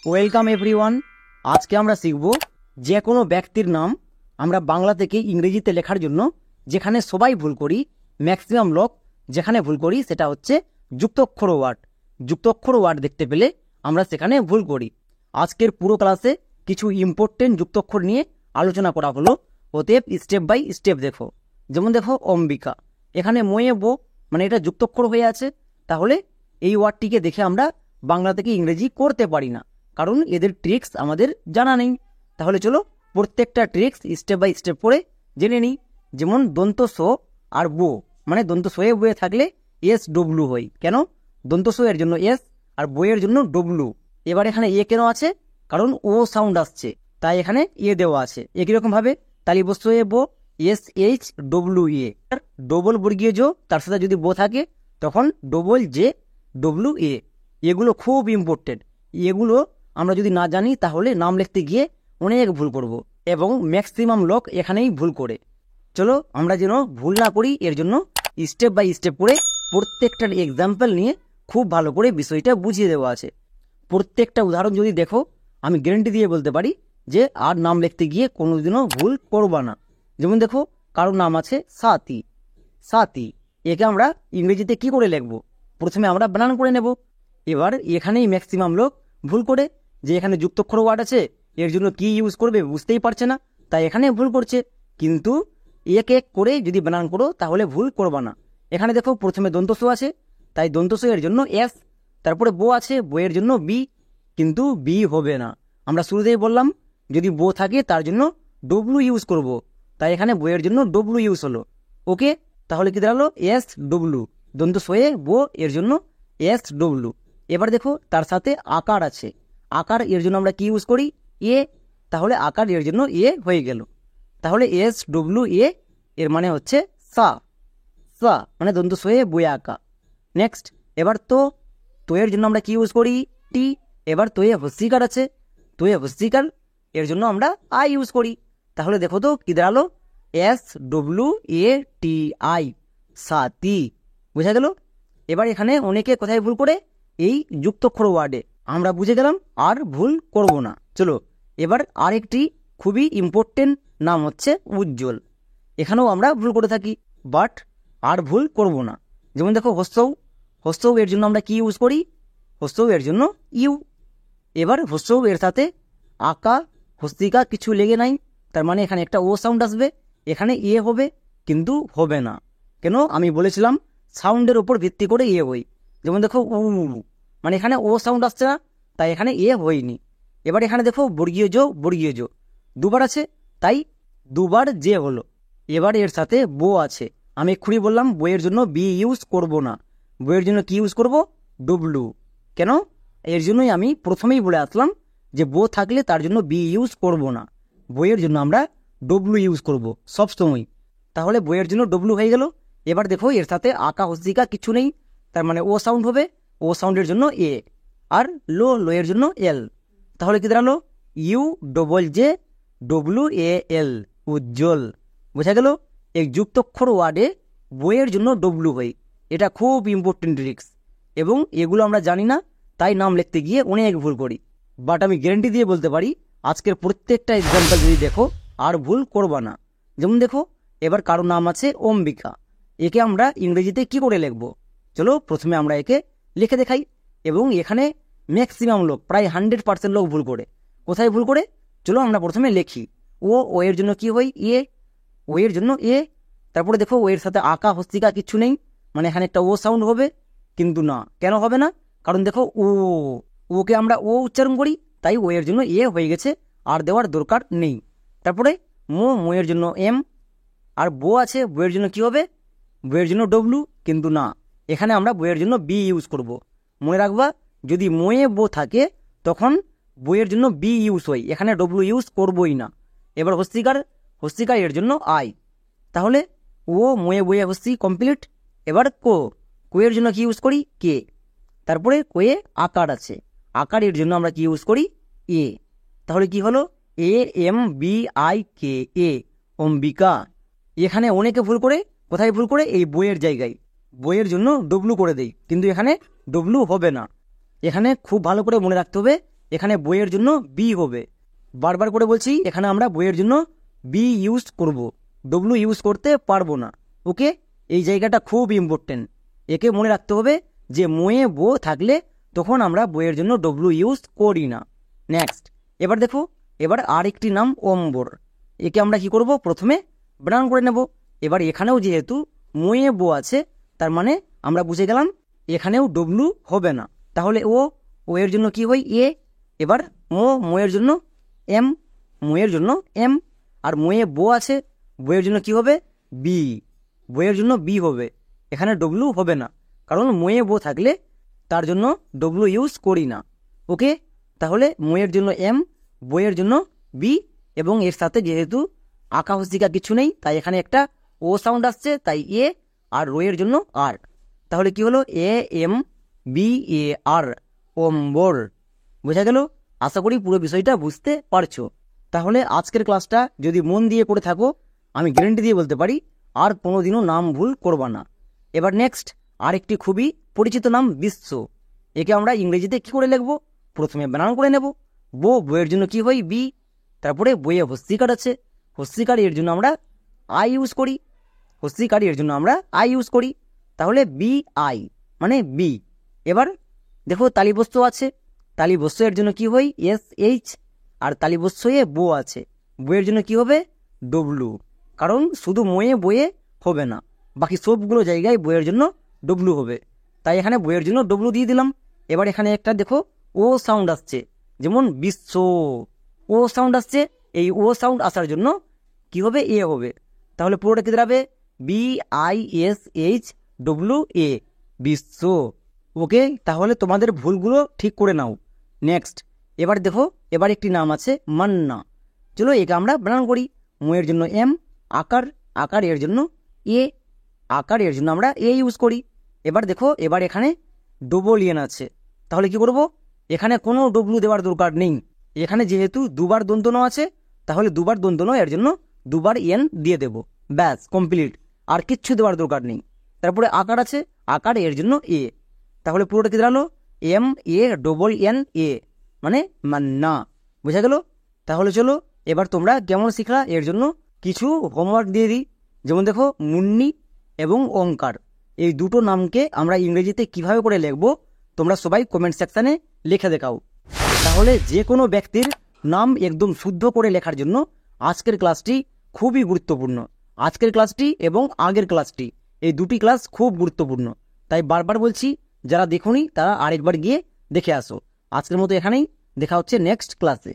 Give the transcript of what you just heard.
Welcome everyone. আজকে আমরা শিখব যে কোনো ব্যক্তির নাম আমরা বাংলা থেকে ইংরেজিতে লেখার জন্য যেখানে সবাই ভুল করি, ম্যাক্সিমাম লোক যেখানে ভুল করি সেটা হচ্ছে যুক্তাক্ষর ওয়ার্ড। যুক্তাক্ষর ওয়ার্ড দেখতে পেলে আমরা সেখানে ভুল করি। আজকের পুরো ক্লাসে কিছু ইম্পর্টেন্ট যুক্তাক্ষর নিয়ে আলোচনা করা হলো, অতএব স্টেপ বাই স্টেপ দেখো। যেমন দেখো অম্বিকা, এখানে ময়ে বো মানে এটা যুক্তাক্ষর হয়ে আছে, তাহলে এই ওয়ার্ডটিকে দেখে আমরা বাংলা থেকে ইংরেজি করতে পারি না, কারণ এদের ট্রিক্স আমাদের জানা নেই। তাহলে চলো প্রত্যেকটা ট্রিক্স স্টেপ বাই স্টেপ করে জেনে নিই। যেমন দন্ত সো আর বো, মানে দন্ত সোয়ে বয়ে থাকলে এস ডব্লু হয়। কেন? দন্ত সো এর জন্য এস আর বইয়ের জন্য ডব্লু। এবার এখানে এ কেন আছে? কারণ ও সাউন্ড আসছে, তাই এখানে এ দেওয়া আছে। একই রকম ভাবে তালিবস্ত এ বো, এস এইচ ডব্লু এ। ডবল বর্গীয় জো তার সাথে যদি বো থাকে তখন ডবল জে ডব্লু এ। এগুলো খুব ইম্পর্টেন্ট। এগুলো আমরা যদি না জানি তাহলে নাম লিখতে গিয়ে অনেক ভুল করব, এবং ম্যাক্সিমাম লোক এখানেই ভুল করে। চলো আমরা যেন ভুল না করি এর জন্য স্টেপ বাই স্টেপ করে প্রত্যেকটার এক্সাম্পল নিয়ে খুব ভালো করে বিষয়টা বুঝিয়ে দেওয়া আছে। প্রত্যেকটা উদাহরণ যদি দেখো, আমি গ্যারেন্টি দিয়ে বলতে পারি যে আর নাম লিখতে গিয়ে কোনোদিনও ভুল করবা না। যেমন দেখো কারোর নাম আছে সাথী। সাথী, একে আমরা ইংরেজিতে কি করে লিখবো? প্রথমে আমরা বানান করে নেব। এবার এখানেই ম্যাক্সিমাম লোক ভুল করে, যে এখানে যুক্তাক্ষর ওয়ার্ড আছে এর জন্য কি ইউজ করবে বুঝতেই পারছে না, তাই এখানে ভুল করছে। কিন্তু এক এক করে যদি বানান করো তাহলে ভুল করবা না। এখানে দেখো প্রথমে দন্তস আছে, তাই দন্তস এর জন্য এস, তারপরে বো আছে, বইয়ের জন্য বি, কিন্তু বি হবে না। আমরা শুরুতেই বললাম যদি বো থাকে তার জন্য ডব্লু ইউজ করব, তাই এখানে বইয়ের জন্য ডব্লু ইউজ হলো। ওকে, তাহলে কি দাঁড়ালো? S W. দন্তস হয়ে বো এর জন্য এস ডব্লু। এবার দেখো তার সাথে আকার আছে। আকার এর জন্য আমরা কি ইউজ করি? এ, তাহলে আকার এর জন্য এ হয়ে গেল। তাহলে এস ডব্লু এ এর মানে হচ্ছে সা। সা মানে দন্ত সয়ে বয়ে আঁকা। নেক্সট, এবার তো এর জন্য আমরা কি ইউজ করি? টি। এবার তো এ হস্যিকার আছে, তো এ হস্যিকার এর জন্য আমরা আই ইউজ করি। তাহলে দেখো তো কি দাঁড়ালো? S W A T I, Swati. বোঝা গেল? এবার এখানে অনেকে কোথায় ভুল করে? এই যুক্তাক্ষর ওয়ার্ডে। আমরা বুঝে গেলাম আর ভুল করব না। চলো এবার আরেকটি খুবই ইম্পর্টেন্ট নাম হচ্ছে উজ্জ্বল। এখানেও আমরা ভুল করে থাকি, বাট আর ভুল করব না। যেমন দেখো হস্যৌ। হস্যৌ এর জন্য আমরা কি ইউজ করি? হস্যৌ এর জন্য ইউ। এবার হস্যৌ এর সাথে আকা হস্তিকা কিছু লেগে নাই, তার মানে এখানে একটা ও সাউন্ড আসবে, এখানে এ হবে, কিন্তু হবে না। কেন? আমি বলেছিলাম সাউন্ডের উপর ভিত্তি করে এ হই। যেমন দেখো উ, মানে এখানে ও সাউন্ড আসছে না, তাই এখানে এ হয়নি। এবার এখানে দেখো বর্গীয় জো দুবার আছে, তাই দুবার যে হলো। এবার এর সাথে বো আছে। আমি এক্ষুনি বললাম বইয়ের জন্য বি ইউজ করব না, বইয়ের জন্য কি ইউজ করব? ডব্লু। কেন? এর জন্যই আমি প্রথমেই বলে আসলাম যে বো থাকলে তার জন্য বি ইউজ করব না, বইয়ের জন্য আমরা ডব্লু ইউজ করব সবসময়। তাহলে বইয়ের জন্য ডব্লু হয়ে গেল। এবার দেখো এর সাথে আকা হস্তিকা কিছু নেই, তার মানে ও সাউন্ড হবে, ও সাউন্ডের জন্য এ, আর লো এর জন্য এল। তাহলে কি দাঁড়ালো? U double J W A L, Ujjwal. বোঝা গেল? এই যুক্তাক্ষর ওয়ার্ডে বইয়ের জন্য ডব্লু হয়। এটা খুব ইম্পর্টেন্ট ট্রিক্স, এবং এগুলো আমরা জানি না, তাই নাম লিখতে গিয়ে অনেক ভুল করি। বাট আমি গ্যারেন্টি দিয়ে বলতে পারি আজকের প্রত্যেকটা এক্সাম্পল যদি দেখো আর ভুল করবা না। যেমন দেখো এবার কারো নাম আছে অম্বিকা। একে আমরা ইংরেজিতে কি করে লিখবো? চলো প্রথমে আমরা একে লিখে দেখাই। এবং এখানে ম্যাক্সিমাম লোক প্রায় 100% লোক ভুল করে। কোথায় ভুল করে? চলো আমরা প্রথমে লিখি। ও এর জন্য কি হয়? এ। ও এর জন্য এ। তারপরে দেখো ও এর সাথে আকা হস্তিকা কিছু নেই, মানে এখানে একটা ও সাউন্ড হবে, কিন্তু না। কেন হবে না? কারণ দেখো ওকে আমরা ও উচ্চারণ করি, তাই ও এর জন্য এ হয়ে গেছে, আর দেওয়ার দরকার নেই। তারপরে মো এর জন্য এম, আর বো আছে, বইয়ের জন্য কি হবে? বইয়ের জন্য ডব্লু, কিন্তু না, এখানে আমরা বইয়ের জন্য বি ইউজ করব। মনে রাখবা যদি মোয়ে বো থাকে তখন বইয়ের জন্য বি ইউজ হয়, এখানে ডব্লু ইউজ করবই না। এবার হস্তিকার এর জন্য আই। তাহলে ও মোয়ে বইয়ে হস্তি কমপ্লিট। এবার কোয়ের জন্য কি ইউজ করি? কে। তারপরে কোয়ে আকার আছে, আকার এর জন্য আমরা কি ইউজ করি? এ। তাহলে কি হলো? A M B I K এ, অম্বিকা। এখানে অনেকে ভুল করে। কোথায় ভুল করে? এই বইয়ের জায়গায় বইয়ের জন্য ডব্লু করে দেই, কিন্তু এখানে ডব্লু হবে না। এখানে খুব ভালো করে মনে রাখতে হবে এখানে বইয়ের জন্য বি হবে। বারবার করে বলছি, এখানে আমরা বইয়ের জন্য বি ইউজ করব, ডব্লু ইউজ করতে পারবো না। ওকে, এই জায়গাটা খুব ইম্পর্টেন্ট, একে মনে রাখতে হবে যে ময়ে বো থাকলে তখন আমরা বইয়ের জন্য ডব্লু ইউজ করি না। নেক্সট, এবার দেখো, এবার আর একটি নাম অম্বর। একে আমরা কি করব, প্রথমে বানান করে নেব। এবার এখানেও যেহেতু ময়ে বো আছে, তার মানে আমরা বুঝে গেলাম এখানেও ডব্লু হবে না। তাহলে ও এর জন্য কি হয় এ, এবার মোয়ের জন্য এম, মোয়ের জন্য এম, আর মোয়ে বো আছে, বইয়ের জন্য কি হবে বি, বইয়ের জন্য বি হবে। এখানে ডব্লু হবে না, কারণ মোয়ে বো থাকলে তার জন্য ডব্লু ইউজ করি না। ওকে, তাহলে মোয়ের জন্য এম, বইয়ের জন্য বি, এবং এর সাথে যেহেতু আঁকা হস্তিকা কিছু নেই, তাই এখানে একটা ও সাউন্ড আসছে, তাই এ, আর রোয়ের জন্য আর। তাহলে কি হলো এ এম বি এ আর, অম্বর। বোঝা গেল? আশা করি পুরো বিষয়টা বুঝতে পারছো। তাহলে আজকের ক্লাসটা যদি মন দিয়ে করে থাকো, আমি গ্যারেন্টি দিয়ে বলতে পারি আর কোনোদিনও নাম ভুল করবা না। এবার নেক্সট, আরেকটি খুবই পরিচিত নাম বিশ্ব। একে আমরা ইংরেজিতে কি করে লিখবো, প্রথমে বানান করে নেব। বইয়ের জন্য কি হয় বি, তারপরে বইয়ে হস্তিকার আছে, হস্তিকার এর জন্য আমরা আই ইউজ করি, হস্তিকার এর জন্য আমরা আই ইউজ করি, তাহলে বি আই মানে বি। এবার দেখো তালিবস্ত আছে, তালিবস্ত এর জন্য কি হয় এস এইচ, আর তালিবস্ত এ বো আছে, বইয়ের জন্য কি হবে ডব্লু, কারণ শুধু বইয়ে হবে না, বাকি সবগুলো জায়গায় বইয়ের জন্য ডব্লু হবে, তাই এখানে বইয়ের জন্য ডব্লু দিয়ে দিলাম। এবার এখানে একটা দেখো ও সাউন্ড আসছে, যেমন বিশ্ব, ও সাউন্ড আসছে, এই ও সাউন্ড আসার জন্য কি হবে এ হবে, তাহলে পুরোটা কি দাঁড়াবে B I S H W A, Biswa. Okay, তাহলে তোমাদের ভুলগুলো ঠিক করে নাও। নেক্সট, এবার দেখো, এবার একটি নাম আছে মান্না। চলো একে আমরা বানান করি। মোয়ের জন্য এম, আকার, আকার এর জন্য এ, আকার এর জন্য আমরা এ ইউজ করি। এবার দেখো, এবার এখানে ডবল এন আছে, তাহলে কি করব, এখানে কোনো ডব্লু দেওয়ার দরকার নেই, এখানে যেহেতু দুবার দন্তন আছে, তাহলে দুবার দন্তন এর জন্য দুবার এন দিয়ে দেব, ব্যাস কমপ্লিট, আর কিচ্ছু দেওয়ার দরকার নেই। তারপরে আকার আছে, আকার এর জন্য এ, তাহলে পুরোটা কি দাঁড়ালো M A double N A, মানে মান্না। বোঝা গেল? তাহলে চলো এবার তোমরা কেমন শিখলা এর জন্য কিছু হোমওয়ার্ক দিয়ে দিই। যেমন দেখো, মুন্নি এবং ওঙ্কার, এই দুটো নামকে আমরা ইংরেজিতে কিভাবে করে লিখবো তোমরা সবাই কমেন্ট সেকশানে লিখে দেখাও। তাহলে যে কোনো ব্যক্তির নাম একদম শুদ্ধ করে লেখার জন্য আজকের ক্লাসটি খুবই গুরুত্বপূর্ণ। আজকের ক্লাসটি এবং আগের ক্লাসটি, এই দুটি ক্লাস খুব গুরুত্বপূর্ণ, তাই বারবার বলছি যারা দেখোনি তারা আরেকবার গিয়ে দেখে আসো। আজকের মতো এখানেই, দেখা হচ্ছে নেক্সট ক্লাসে।